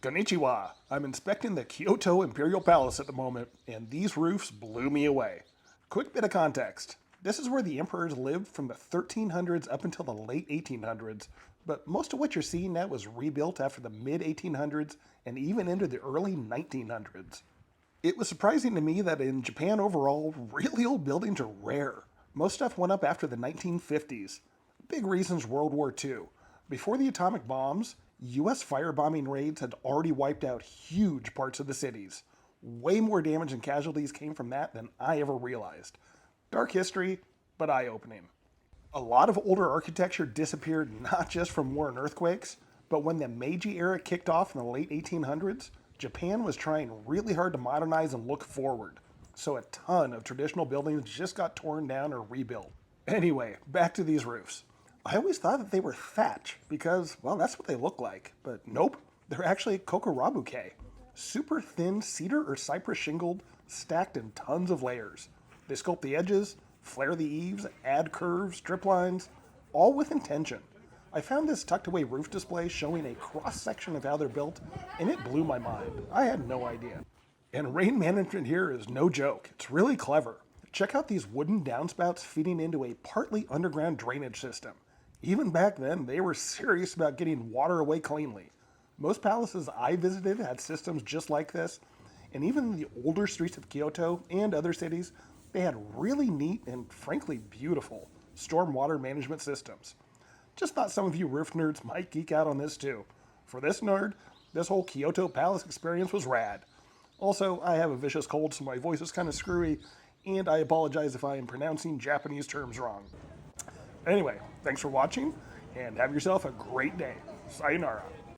Konnichiwa! I'm inspecting the Kyoto Imperial Palace at the moment, and these roofs blew me away. Quick bit of context. This is where the emperors lived from the 1300s up until the late 1800s, but most of what you're seeing now was rebuilt after the mid 1800s and even into the early 1900s. It was surprising to me that in Japan overall, really old buildings are rare. Most stuff went up after the 1950s. Big reason's World War II. Before the atomic bombs, US firebombing raids had already wiped out huge parts of the cities. Way more damage and casualties came from that than I ever realized. Dark history, but eye-opening. A lot of older architecture disappeared not just from war and earthquakes, but when the Meiji era kicked off in the late 1800s, Japan was trying really hard to modernize and look forward. So a ton of traditional buildings just got torn down or rebuilt. Anyway, back to these roofs. I always thought that they were thatch because, well, that's what they look like. But nope, they're actually kokerabuki. Super thin cedar or cypress shingled, stacked in tons of layers. They sculpt the edges, flare the eaves, add curves, strip lines, all with intention. I found this tucked away roof display showing a cross section of how they're built, and it blew my mind. I had no idea. And rain management here is no joke. It's really clever. Check out these wooden downspouts feeding into a partly underground drainage system. Even back then, they were serious about getting water away cleanly. Most palaces I visited had systems just like this, and even in the older streets of Kyoto and other cities, they had really neat and frankly beautiful stormwater management systems. Just thought some of you roof nerds might geek out on this too. For this nerd, this whole Kyoto Palace experience was rad. Also, I have a vicious cold, so my voice is kind of screwy, and I apologize if I am pronouncing Japanese terms wrong. Anyway, thanks for watching, and have yourself a great day. Sayonara.